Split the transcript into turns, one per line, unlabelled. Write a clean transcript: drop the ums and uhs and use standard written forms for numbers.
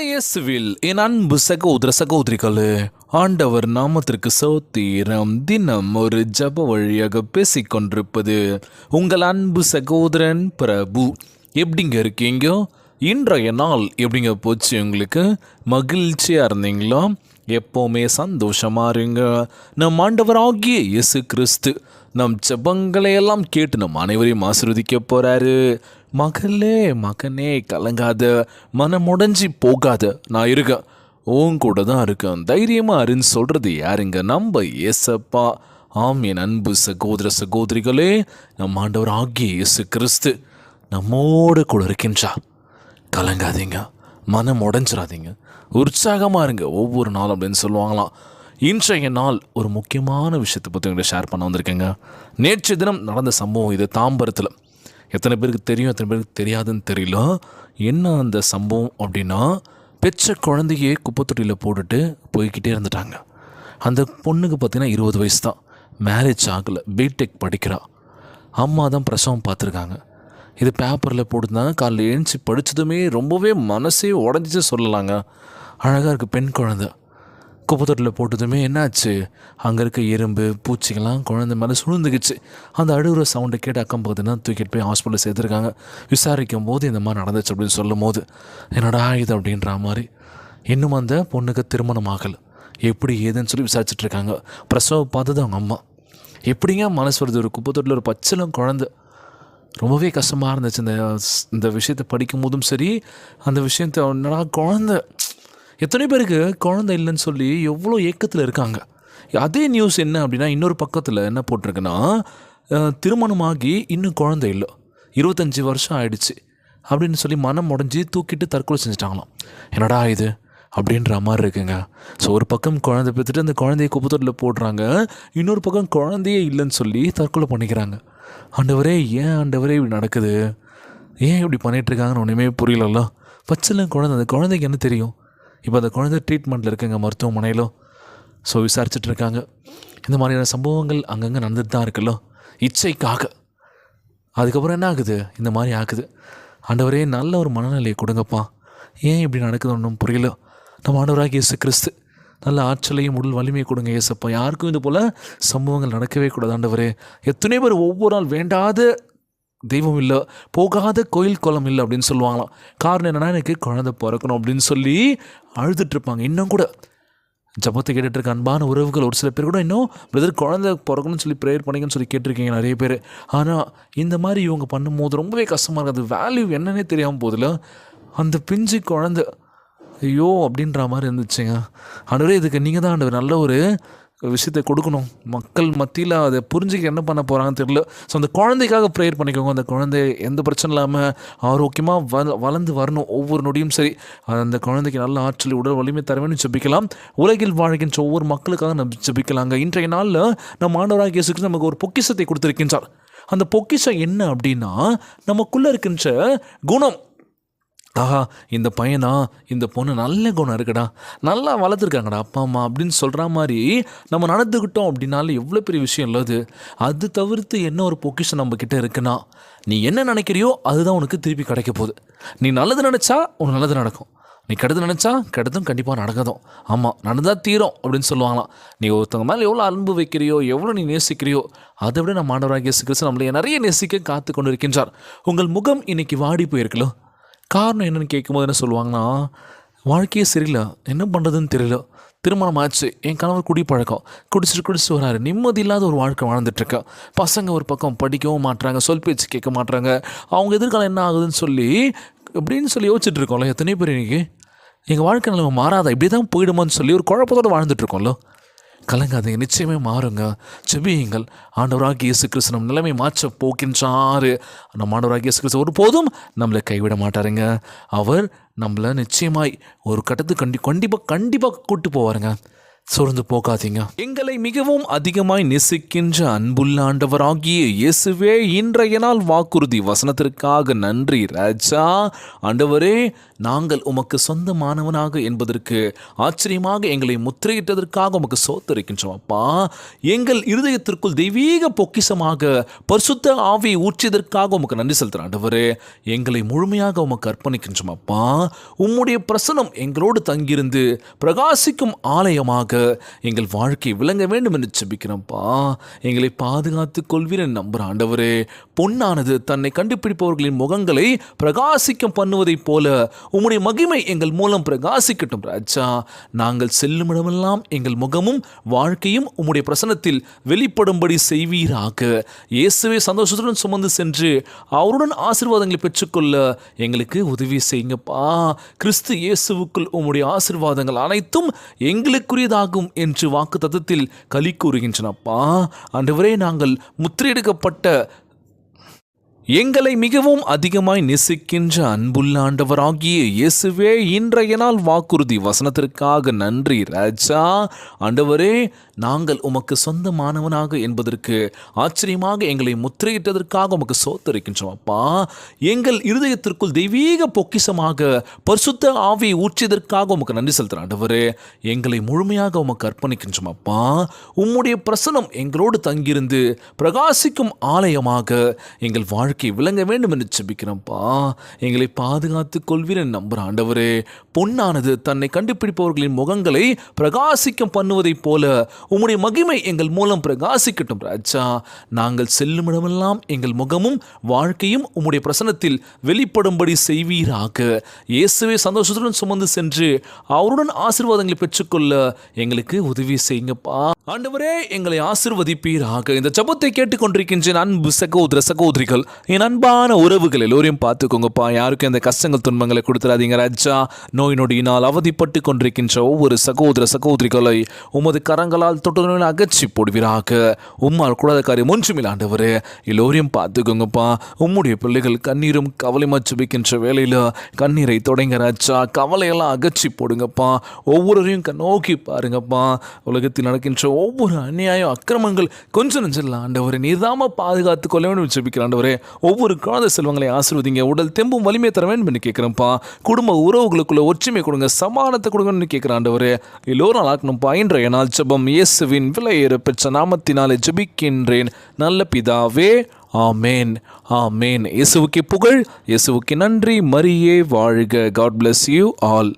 இயேசுவில் என் அன்பு சகோதர சகோதரிகளே, ஆண்டவர் நாமத்திற்கு சோத்திரம். தினம் ஒரு ஜப வழியாக பேசிக்கொண்டிருப்பது உங்கள் அன்பு சகோதரன் பிரபு. எப்படிங்க இருக்கீங்க? இன்றைய நாள் எப்படிங்க போச்சு? உங்களுக்கு மகிழ்ச்சியாக இருந்தீங்களா? எப்போவுமே சந்தோஷமா இருங்க. நம் ஆண்டவராகிய இயேசு கிறிஸ்து நம் ஜெபங்களை எல்லாம் கேட்டு நம் அனைவரையும் ஆசீர்வதிக்க போகிறாரு. மகளே மகனே கலங்காத, மனமுடைஞ்சி போகாத, நான் இருக்கேன், உன் கூட தான் இருக்கேன், தைரியமாக இருன்னு சொல்கிறது யாருங்க? நம்ம ஏசப்பா. ஆம் என் அன்பு சகோதர சகோதரிகளே, நம் ஆண்டவர் ஆகிய இயேசு கிறிஸ்து நம்மோடு கூட இருக்கின்றார். கலங்காதீங்க, மனம் உடஞ்சிடாதீங்க, உற்சாகமாக இருங்க ஒவ்வொரு நாளும் அப்படின்னு சொல்லுவாங்களாம். இன்றைய நாள் ஒரு முக்கியமான விஷயத்தை பற்றி உங்களை ஷேர் பண்ண வந்திருக்கேங்க. நேற்று தினம் நடந்த சம்பவம் இது தாம்பரத்தில். எத்தனை பேருக்கு தெரியும், எத்தனை பேருக்கு தெரியாதுன்னு தெரியல. என்ன அந்த சம்பவம் அப்படின்னா, பெற்ற குழந்தையே குப்பைத்தொட்டியில் போட்டுட்டு போய்கிட்டே இருந்துட்டாங்க. அந்த பொண்ணுக்கு பார்த்திங்கன்னா 20 வயசு தான், மேரேஜ் ஆகலை, பிடெக் படிக்கிறா. அம்மா தான் பிரசவம் பார்த்துருக்காங்க. இது பேப்பரில் போட்டுருந்தாங்க. காலையில் எழுந்துச்சி படித்ததுமே ரொம்பவே மனசே உடஞ்சிச்சு சொல்லலாங்க. அழகாக இருக்குது பெண் குழந்தை. குப்பைத்தொட்டில் போட்டதுமே என்னாச்சு, அங்கே இருக்க எறும்பு பூச்சிகள்லாம் குழந்தை மேலே சுழுந்துக்குச்சு. அந்த அழுகிற சவுண்டை கேட்டு அக்கம் பக்கத்துனா தூக்கிட்டு போய் ஹாஸ்பிட்டலில் சேர்த்துருக்காங்க. விசாரிக்கும் போது இந்த மாதிரி நடந்துச்சு அப்படின்னு சொல்லும் போது என்னடா இது அப்படின்ற மாதிரி. இன்னும் அந்த பொண்ணுக்கு திருமணம் ஆகலை. எப்படி ஏதுன்னு சொல்லி விசாரிச்சுட்ருக்காங்க. பிரசவம் பார்த்தது அவங்க அம்மா. எப்படிங்க மனசு வருது? ஒரு குப்பைத்தொட்டில் ஒரு பச்சிலம் குழந்தை. ரொம்பவே கஷ்டமாக இருந்துச்சு இந்த விஷயத்தை படிக்கும் போதும் சரி. அந்த விஷயத்தை என்னடா குழந்தை, எத்தனை பேருக்கு குழந்தை இல்லைன்னு சொல்லி எவ்வளோ ஏக்கத்தில் இருக்காங்க. அதே நியூஸ் என்ன அப்படின்னா, இன்னொரு பக்கத்தில் என்ன போட்டிருக்குன்னா, திருமணமாகி இன்னும் குழந்தை இல்லை, 25 வருஷம் ஆயிடுச்சு அப்படின்னு சொல்லி மனம் உடஞ்சி தூக்கிட்டு தற்கொலை செஞ்சுட்டாங்களாம். என்னடா இது அப்படின்ற மாதிரி இருக்குங்க. ஸோ ஒரு பக்கம் குழந்தை பெற்றுட்டு அந்த குழந்தைய குப்பைத்தொட்டில் போடுறாங்க, இன்னொரு பக்கம் குழந்தையே இல்லைன்னு சொல்லி தற்கொலை பண்ணிக்கிறாங்க. ஆண்டவரே, ஏன் ஆண்டவரே இப்படி நடக்குது? ஏன் இப்படி பண்ணிகிட்ருக்காங்கன்னு ஒன்றுமே புரியலல்ல. பச்சைலாம் குழந்தை, அந்த குழந்தைக்கு என்ன தெரியும்? இப்போ அந்த குழந்தை ட்ரீட்மெண்ட்டில் இருக்குங்க மருத்துவமனையிலும். ஸோ விசாரிச்சுட்ருக்காங்க. இந்த மாதிரியான சம்பவங்கள் அங்கங்கே நடந்துட்டு தான் இருக்குல்ல, இச்சைக்காக. அதுக்கப்புறம் என்ன ஆகுது? இந்த மாதிரி ஆகுது. ஆண்டவரே, நல்ல ஒரு மனநிலையை கொடுங்கப்பா. ஏன் இப்படி நடக்குது ஒன்றும் புரியல. நம்ம ஆண்டவராக இயேசு கிறிஸ்து நல்ல ஆற்றலையும் உடல் வலிமையை கொடுங்க ஏசப்பா. யாருக்கும் இது போல் சம்பவங்கள் நடக்கவே கூடாது ஆண்டவரே. எத்தனை பேர் ஒவ்வொரு நாள் வேண்டாத தெய்வம் இல்லை, போகாத கோயில் குளம் இல்லை அப்படின்னு சொல்லுவாங்களாம். காரணம் என்னென்னா, எனக்கு குழந்தை பிறக்கணும் அப்படின்னு சொல்லி அழுதுட்ருப்பாங்க. இன்னும் கூட ஜபத்தை கேட்டுட்ருக்க அன்பான உறவுகள் ஒரு சில பேர் கூட இன்னும் பிரதர் குழந்தை பிறக்கணும்னு சொல்லி ப்ரேயர் பண்ணிங்கன்னு சொல்லி கேட்டிருக்கீங்க நிறைய பேர். ஆனால் இந்த மாதிரி இவங்க பண்ணும்போது ரொம்பவே கஷ்டமாக இருக்குது. வேல்யூ என்னன்னே தெரியாமல் போதில் அந்த பிஞ்சு குழந்தை ஐயோ அப்படின்ற மாதிரி இருந்துச்சுங்க. ஆண்டவரே, இதுக்கு நீங்கள் தான் ஆண்டவர் நல்ல ஒரு விஷயத்தை கொடுக்கணும். மக்கள் மத்தியில் அதை புரிஞ்சுக்க என்ன பண்ண போகிறாங்கன்னு தெரியல. ஸோ அந்த குழந்தைக்காக ப்ரேயர் பண்ணிக்கோங்க. அந்த குழந்தை எந்த பிரச்சனை இல்லாமல் ஆரோக்கியமாக வளர்ந்து வரணும். ஒவ்வொரு நொடியும் சரி, அந்த குழந்தைக்கு நல்ல ஆற்றல் உடல் வலிமை தரவேன்னு ஜெபிக்கலாம். உலகில் வாழ்கின்ற ஒவ்வொரு மக்களுக்காக நம்ம ஜெபிக்கலாங்க. இன்றைய நாளில் நம்ம ஆண்டவராகிய இயேசு கிறிஸ்து நமக்கு ஒரு பொக்கிஷத்தை கொடுத்துருக்கின்றார். அந்த பொக்கிஷம் என்ன அப்படின்னா, நமக்குள்ளே இருக்கின்ற குணம். ஆஹா, இந்த பையனா இந்த பொண்ணு நல்ல குணம் இருக்குடா, நல்லா வளர்த்துருக்காங்கடா அப்பா அம்மா அப்படின்னு சொல்கிற மாதிரி நம்ம நடந்துக்கிட்டோம் அப்படின்னாலும் எவ்வளோ பெரிய விஷயம் இல்லை அது. அது தவிர்த்து என்ன ஒரு பொக்கிஷன் நம்மக்கிட்ட இருக்குன்னா, நீ என்ன நினைக்கிறியோ அதுதான் உனக்கு திருப்பி கிடைக்க போகுது. நீ நல்லது நினச்சா உனக்கு நல்லது நடக்கும், நீ கெடுது நினச்சா கெடுதும் கண்டிப்பாக நடக்கதும். ஆமாம், நடந்தால் தீரும் அப்படின்னு சொல்லுவாங்களாம். நீ ஒருத்தவங்க மேலே எவ்வளோ அன்பு வைக்கிறியோ, எவ்வளோ நீ நேசிக்கிறியோ, அதை விட நம்ம ஆண்டவராகிய இயேசு கிறிஸ்து நம்மளை நிறைய நேசிக்க காத்து கொண்டு இருக்கின்றார். உங்கள் முகம் இன்னைக்கு வாடி போயிருக்கலோ, காரணம் என்னென்னு கேட்கும்போது என்ன சொல்லுவாங்கன்னா, வாழ்க்கையே சரியில்லை, என்ன பண்ணுறதுன்னு தெரியல, திருமணம் ஆச்சு, என் கணவர் குடிப்பழக்கம், குடிச்சிட்டு வராரு, நிம்மதி இல்லாத ஒரு வாழ்க்கை வாழ்ந்துட்டுருக்கேன், பசங்க ஒரு பக்கம் படிக்கவும் மாட்டுறாங்க, சொல் பேச்சு கேட்க மாட்டுறாங்க, அவங்க எதிர்காலம் என்ன ஆகுதுன்னு சொல்லி அப்படின்னு சொல்லி யோசிச்சுட்டு இருக்கோம்ல. எத்தனை பேர் இன்றைக்கி எங்கள் வாழ்க்கை நிலைமை மாறாதா, இப்படி தான் போயிடுமான்னு சொல்லி ஒரு குழப்பத்தோடு வாழ்ந்துட்டுருக்கோம்ல. கலங்காதீங்க, நிச்சயமே மாறுங்க. ஜெபியுங்கள். ஆண்டவராகிய இயேசு கிறிஸ்து நம் நிலைமை மாற்ற போக்கின்றாரு. நம்ம ஆண்டவராகிய இயேசு கிறிஸ்து ஒருபோதும் நம்மளை கைவிட மாட்டாருங்க. அவர் நம்மளை நிச்சயமாய் ஒரு கட்டத்துக்கு கண்டிப்பாக கூப்பிட்டு போவாருங்க. சோர்ந்து போகாதீங்க. எங்களை மிகவும் அதிகமாய் நேசிக்கின்ற அன்புள்ள ஆண்டவராகிய இயேசுவே, இன்றைய நாள் வாக்குறுதி வசனத்திற்காக நன்றி ராஜா. ஆண்டவரே, நாங்கள் உமக்கு சொந்தமானவனாக என்பதற்கு ஆச்சரியமாக எங்களை முத்திரையிட்டதற்காக உமக்கு சோத்தரிக்கின்றோம் அப்பா. எங்கள் இருதயத்திற்குள் தெய்வீக பொக்கிஷமாக பரிசுத்த ஆவியை ஊற்றியதற்காக உமக்கு நன்றி செலுத்துகிறோம் ஆண்டவரே. எங்களை முழுமையாக உமக்கு அர்ப்பணிக்கின்றோம் அப்பா. உம்முடைய பிரசனம் எங்களோடு தங்கியிருந்து பிரகாசிக்கும் ஆலயமாக எங்கள் வாழ்க்கை விளங்க வேண்டும் என்று ஜெபிக்கிறோம்ப்பா. எங்களை பாதுகாத்துக் கொள்வீர் என்று நம்புகிற ஆண்டவரே. பொன்னானது தன்னை கண்டுபிடிப்பவர்களின் முகங்களை பிரகாசிக்கம் பண்ணுவதைப் போல உம்முடைய மகிமை எங்கள் மூலம் பிரகாசிக்கட்டும் ராஜா. நாங்கள் செல்லும் இடமெல்லாம் எங்கள் முகமும் வாழ்க்கையும் உம்முடைய பிரசன்னத்தில் வெளிப்படும்படி செய்வீராக. இயேசுவை சந்தோஷத்துடன் சுமந்து சென்று அவருடன் ஆசீர்வாதங்களை பெற்றுக்கொள்ள எங்களுக்கு உதவி செய்யுங்கப்பா. கிறிஸ்து இயேசுவுக்குள் உம்முடைய ஆசீர்வாதங்கள் அனைத்தும் எங்களுக்குரியதாக என்று வாக்கு தத்தத்தில் களி கூறுகின்றனப்பா. ஆண்டவரே, நாங்கள் முத்திரையிடப்பட்ட எங்களை மிகவும் அதிகமாய் நேசிக்கின்ற அன்புள்ள ஆண்டவராகிய இயேசுவே, இன்றைய நாள் வாக்குறுதி வசனத்திற்காக நன்றி ராஜா. ஆண்டவரே, நாங்கள் உமக்கு சொந்தமானவனாக என்பதற்கு ஆச்சரியமாக எங்களை முத்திரையிட்டதற்காக உமக்கு சோத்தரிக்கின்றோம் அப்பா. எங்கள் இருதயத்திற்குள் தெய்வீக பொக்கிஷமாக பரிசுத்த ஆவியை ஊற்றியதற்காக உமக்கு நன்றி செலுத்துகிறோம் ஆண்டவரே. எங்களை முழுமையாக உமக்கு அர்ப்பணிக்கின்றோம் அப்பா. உம்முடைய பிரசனம் எங்களோடு தங்கியிருந்து பிரகாசிக்கும் ஆலயமாக எங்கள் வாழ்க்கை விளங்க வேண்டும் என்று ஜெபிக்கிறோம்ப்பா. எங்களை பாதுகாத்துக் கொள்வீர் என்று நம்புகிற ஆண்டவரே. பொன்னானது தன்னை கண்டுபிடிப்பவர்களின் முகங்களை பிரகாசிக்கம் பண்ணுவதைப் போல உம்முடைய மகிமை எங்கள் மூலம் பிரகாசிக்கட்டும் ராஜா. நாங்கள் செல்லும் இடமெல்லாம் எங்கள் முகமும் வாழ்க்கையும் உம்முடைய பிரசன்னத்தில் வெளிப்படும்படி செய்வீராக. இயேசுவை சந்தோஷத்துடன் சுமந்து சென்று அவருடன் ஆசீர்வாதங்களை பெற்றுக்கொள்ள எங்களுக்கு உதவி செய்யுங்கப்பா. ஆண்டவரே, எங்களை ஆசீர்வதிப்பீராக. இந்த ஜெபத்தை கேட்டுக்கொண்டிருக்கின்ற அன்பு சகோதர சகோதரிகள், என் அன்பான உறவுகள் எல்லோரையும் பார்த்துக்கோங்கப்பா. யாருக்கும் இந்த கஷ்டங்கள் துன்பங்களை கொடுத்துடாதீங்க ராஜா. நோய் நொடியினால் அவதிப்பட்டு கொண்டிருக்கின்ற ஒவ்வொரு சகோதர சகோதரிகளை உமது கரங்களால் தொட்டு அகற்றி போடுவீராக. உம்மால் கூடாத காரியம் ஒன்றுமில்லை ஆண்டவரே. எல்லோரையும் பார்த்துக்கோங்கப்பா. உம்முடைய பிள்ளைகள் கண்ணீரும் கவலைமா ஜெபிக்கின்ற வேலையில் கண்ணீரை தொடங்க ராஜா. கவலையெல்லாம் அகற்றி போடுங்கப்பா. ஒவ்வொருவரையும் நோக்கி பாருங்கப்பா. உலகத்தில் நடக்கின்ற ஒவ்வொரு அநியாயம் அக்கிரமங்கள் கொஞ்சம் நெஞ்சில் ஆண்டவரே நீர்தாம பாதுகாத்து கொள்ள வேண்டும் ஜெபிக்கிற ஆண்டவரே. ஒவ்வொரு குழந்தை செல்வங்களை ஆசீர்வதிங்க. உடல் தெம்பும் வலிமை தர வேண்டும் என்று கேட்குறேன்ப்பா. குடும்ப உறவுகளுக்குள்ள ஒற்றுமை கொடுங்க, சமானத்தை கொடுங்கன்னு கேட்குற ஆண்டவரே. எல்லோரும் ஆக்கணும்ப்பா. இன்றைய நாள் ஜெபம் இயேசுவின் விலையேற பெற்ற நாமத்தினாலே ஜெபிக்கின்றேன் நல்ல பிதாவே, ஆமேன் ஆமேன். இயேசுவுக்கு புகழ், இயேசுவுக்கு நன்றி. மரியே வாழ்க. God bless you all.